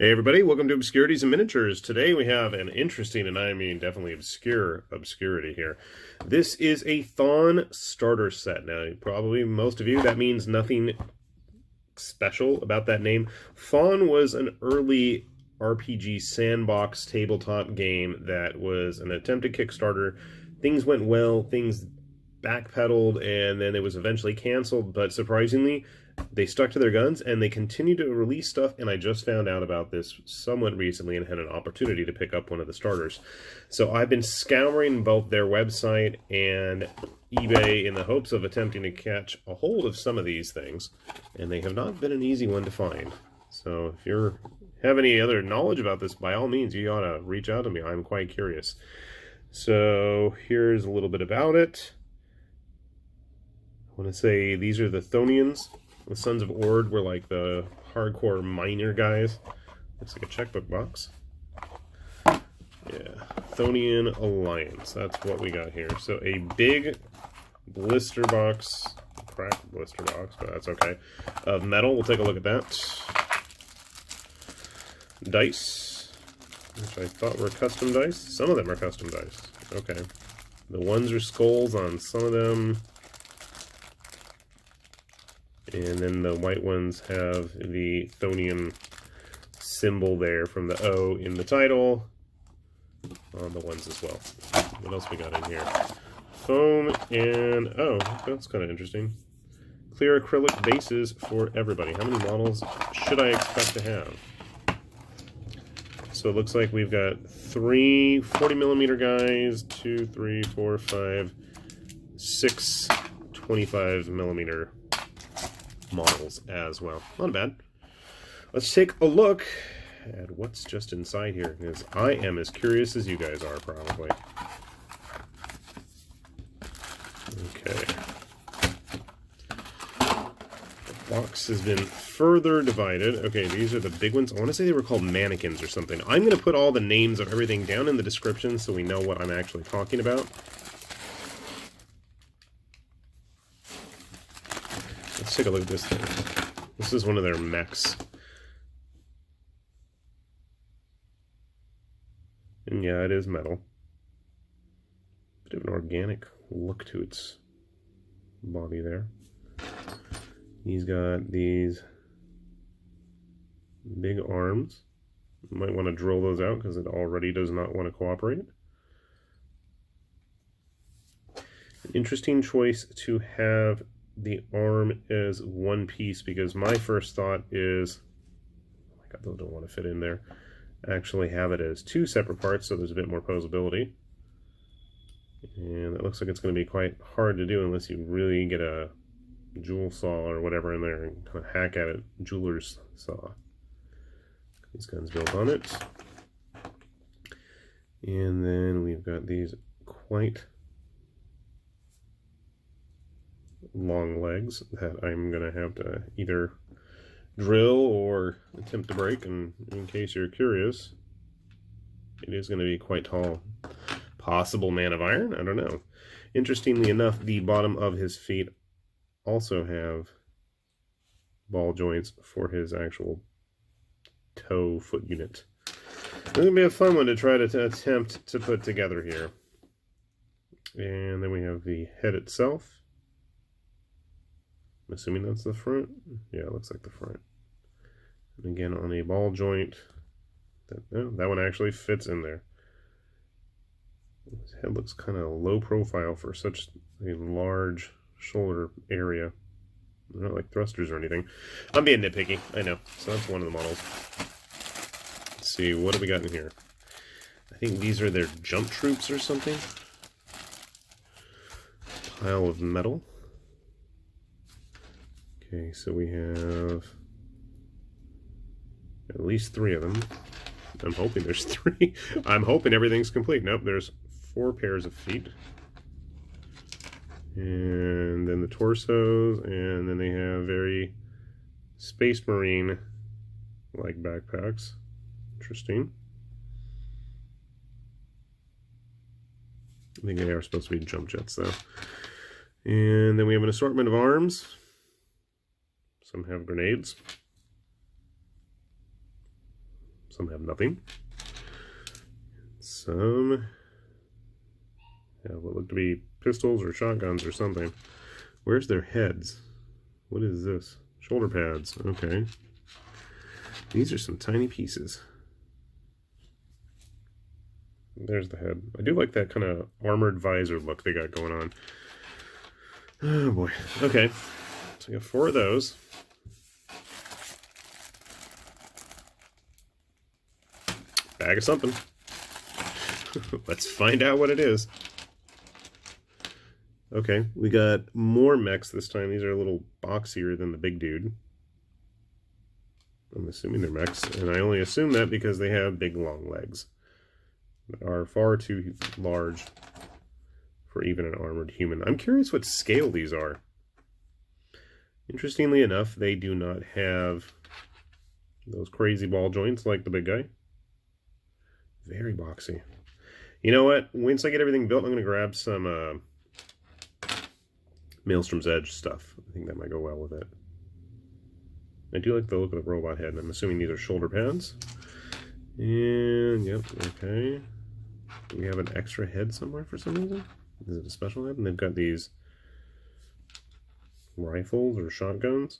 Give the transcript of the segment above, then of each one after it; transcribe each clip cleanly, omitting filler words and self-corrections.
Hey everybody, welcome to Obscurities and Miniatures. Today we have an interesting, and I mean definitely obscure, obscurity here. This is a Thon starter set. Now, probably most of you, that means nothing special about that name. Thon was an early RPG sandbox tabletop game that was an attempted Kickstarter. Things went well, things backpedaled, and then it was eventually canceled, but surprisingly, they stuck to their guns and they continue to release stuff, and I just found out about this somewhat recently and had an opportunity to pick up one of the starters. So I've been scouring both their website and eBay in the hopes of attempting to catch a hold of some of these things, and they have not been an easy one to find. So if you have any other knowledge about this, by all means, you ought to reach out to me. I'm quite curious. So here's a little bit about it. I want to say these are the Thonians. The Sons of Ord were like the hardcore miner guys. Looks like a checkbook box. Yeah, Thonian Alliance. That's what we got here. So a big blister box, cracked blister box, but that's okay, of metal. We'll take a look at that. Dice, which I thought were custom dice. Some of them are custom dice. Okay. The ones are skulls on some of them. And then the white ones have the Thonian symbol there from the O in the title on the ones as well. What else we got in here? Foam and, oh, that's kind of interesting. Clear acrylic bases for everybody. How many models should I expect to have? So it looks like we've got 3 40mm guys, 2, 3, 4, 5, 6 25mm models as well. Not bad. Let's take a look at what's just inside here, because I am as curious as you guys are, probably. Okay. The box has been further divided. Okay, these are the big ones. I want to say they were called mannequins or something. I'm going to put all the names of everything down in the description so we know what I'm actually talking about. Let's take a look at this thing. This is one of their mechs. And yeah, it is metal. Bit of an organic look to its body there. He's got these big arms. You might want to drill those out because it already does not want to cooperate. An interesting choice to have the arm as one piece, because my first thought is, oh my god, those don't want to fit in there. Actually have it as 2 separate parts so there's a bit more posability. And it looks like it's going to be quite hard to do unless you really get a jewel saw or whatever in there and kind of hack at it. Jeweler's saw. These guns built on it. And then we've got these quite long legs that I'm going to have to either drill or attempt to break, and in case you're curious, it is going to be quite tall. Possible man of iron? I don't know. Interestingly enough, the bottom of his feet also have ball joints for his actual toe foot unit. It's going to be a fun one to try to attempt to put together here. And then we have the head itself. I'm assuming that's the front. Yeah, it looks like the front. And again, on a ball joint. That one actually fits in there. His head looks kind of low profile for such a large shoulder area. They're not like thrusters or anything. I'm being nitpicky, I know. So that's one of the models. Let's see, what do we got in here? I think these are their jump troops or something. Pile of metal. Okay, so we have at least 3 of them. I'm hoping there's 3. I'm hoping everything's complete. Nope, there's 4 pairs of feet. And then the torsos, and then they have very Space Marine-like backpacks. Interesting. I think they are supposed to be jump jets, though. And then we have an assortment of arms. Some have grenades. Some have nothing. Some have what look to be pistols or shotguns or something. Where's their heads? What is this? Shoulder pads. Okay. These are some tiny pieces. There's the head. I do like that kind of armored visor look they got going on. Oh boy. Okay. So I got 4 of those. Bag of something. Let's find out what it is. Okay, we got more mechs this time. These are a little boxier than the big dude. I'm assuming they're mechs, and I only assume that because they have big long legs that are far too large for even an armored human. I'm curious what scale these are. Interestingly enough, they do not have those crazy ball joints like the big guy. Very boxy. You know what? Once I get everything built, I'm going to grab some Maelstrom's Edge stuff. I think that might go well with it. I do like the look of the robot head, and I'm assuming these are shoulder pads. And, yep, okay. Do we have an extra head somewhere for some reason? Is it a special head? And they've got these rifles or shotguns.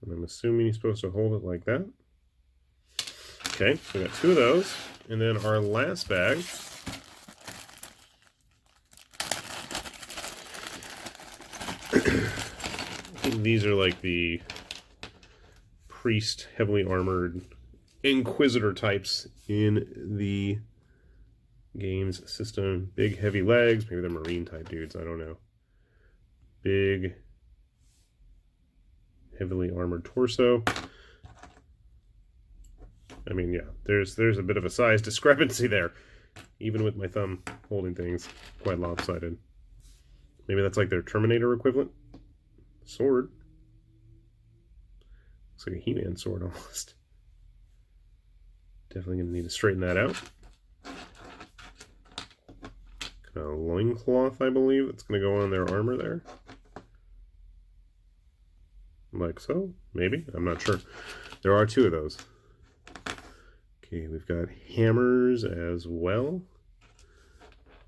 And I'm assuming he's supposed to hold it like that. Okay, so we got 2 of those. And then our last bag. I think these are like the priest, heavily armored inquisitor types in the game's system. Big, heavy legs. Maybe they're marine type dudes. I don't know. Big, heavily armored torso. I mean, yeah, there's a bit of a size discrepancy there. Even with my thumb holding things, quite lopsided. Maybe that's like their Terminator equivalent. Sword. Looks like a He-Man sword almost. Definitely going to need to straighten that out. Kind of loincloth, I believe, that's going to go on their armor there. Like so, maybe? I'm not sure. There are 2 of those. Okay, we've got hammers as well.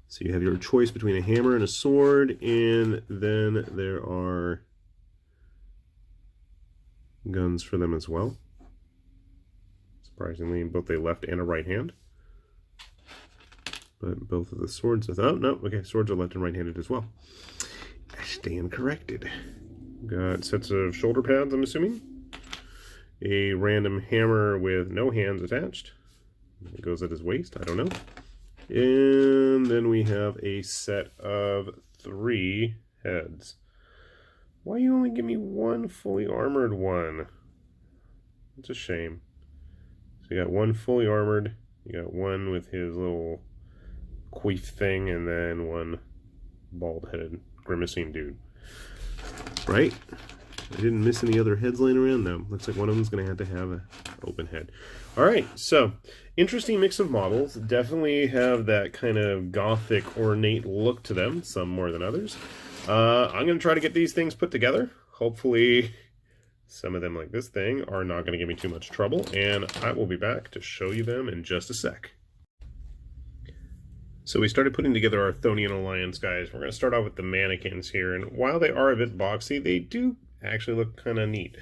So you have your choice between a hammer and a sword, and then there are guns for them as well. Surprisingly, in both a left and a right hand. But both of the swords, oh no, okay, swords are left and right-handed as well. I stand corrected. Got sets of shoulder pads, I'm assuming. A random hammer with no hands attached. It goes at his waist, I don't know. And then we have a set of 3 heads. Why you only give me 1 fully armored one? It's a shame. So you got 1 fully armored, you got 1 with his little queef thing, and then 1 bald-headed, grimacing dude. Right? I didn't miss any other heads laying around, though. Looks like one of them's going to have an open head. Alright, so, interesting mix of models. Definitely have that kind of gothic, ornate look to them, some more than others. I'm going to try to get these things put together. Hopefully, some of them, like this thing, are not going to give me too much trouble, and I will be back to show you them in just a sec. So we started putting together our Thonian Alliance guys. We're going to start off with the mannequins here, and while they are a bit boxy, they do actually look kind of neat.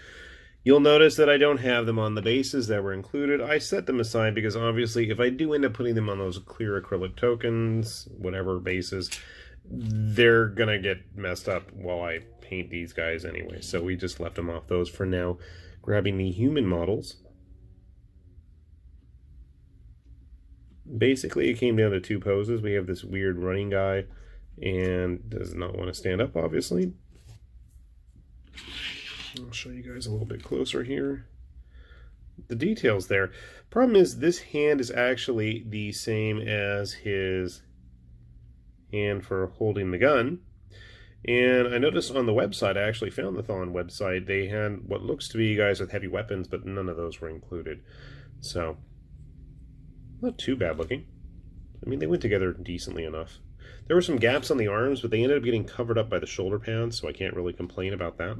You'll notice that I don't have them on the bases that were included. I set them aside because obviously if I do end up putting them on those clear acrylic tokens, whatever bases, they're going to get messed up while I paint these guys anyway. So we just left them off those for now. Grabbing the human models. Basically, it came down to 2 poses. We have this weird running guy and does not want to stand up, obviously. I'll show you guys a little bit closer here. The details there. Problem is, this hand is actually the same as his hand for holding the gun. And I noticed on the website, I actually found the Thon website, they had what looks to be guys with heavy weapons, but none of those were included. So, not too bad looking. I mean, they went together decently enough. There were some gaps on the arms, but they ended up getting covered up by the shoulder pads, so I can't really complain about that.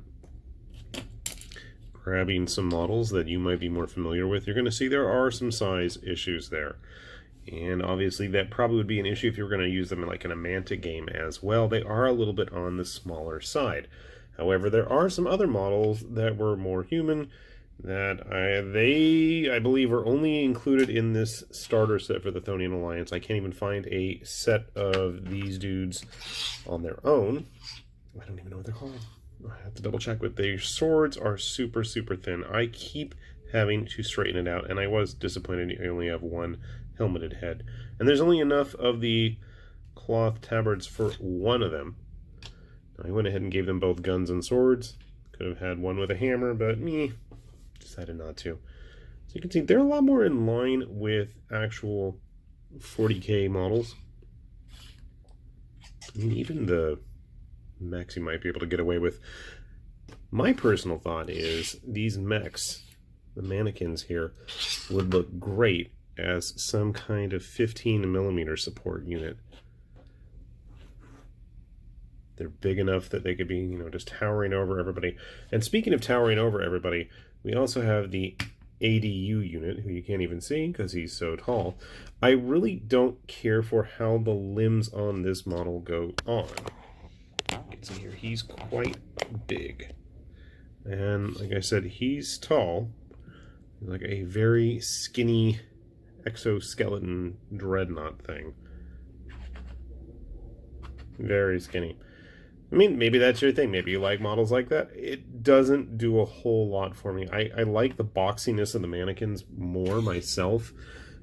grabbing some models that you might be more familiar with, you're going to see there are some size issues there. And obviously that probably would be an issue if you were going to use them in like an Amantic game as well. They are a little bit on the smaller side. However, there are some other models that were more human that I believe are only included in this starter set for the Thonian Alliance. I can't even find a set of these dudes on their own. I don't even know what they're called. I have to double check, but their swords are super, super thin. I keep having to straighten it out, and I was disappointed you only have one helmeted head. And there's only enough of the cloth tabards for one of them. I went ahead and gave them both guns and swords. Could have had one with a hammer, but decided not to. So you can see they're a lot more in line with actual 40k models. I mean, even the mechs you might be able to get away with. My personal thought is these mechs, the mannequins here, would look great as some kind of 15mm support unit. They're big enough that they could be, you know, just towering over everybody. And speaking of towering over everybody, we also have the ADU unit, who you can't even see because he's so tall. I really don't care for how the limbs on this model go on. You can see here, he's quite big. And like I said, he's tall. He's like a very skinny exoskeleton dreadnought thing. Very skinny. I mean, maybe that's your thing. Maybe you like models like that. It doesn't do a whole lot for me. I like the boxiness of the mannequins more myself.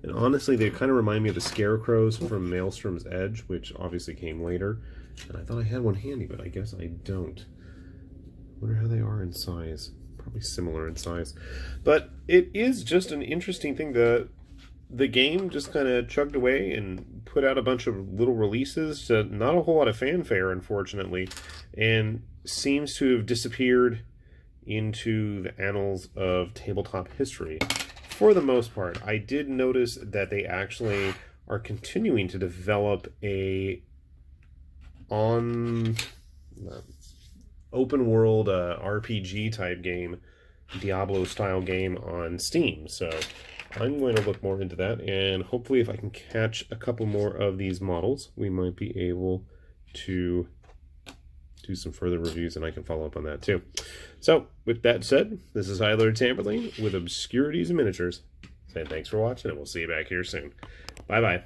And honestly, they kind of remind me of the scarecrows from Maelstrom's Edge, which obviously came later. And I thought I had one handy, but I guess I don't. Wonder how they are in size. Probably similar in size. But it is just an interesting thing. The game just kind of chugged away and put out a bunch of little releases. Not a whole lot of fanfare, unfortunately, and seems to have disappeared into the annals of tabletop history for the most part. I did notice that they actually are continuing to develop a open world RPG type game, Diablo style game on Steam. So I'm going to look more into that, and hopefully if I can catch a couple more of these models, we might be able to do some further reviews, and I can follow up on that too. So with that said, this is Lord Tamberlane with Obscurities and Miniatures, saying thanks for watching, and we'll see you back here soon. Bye bye.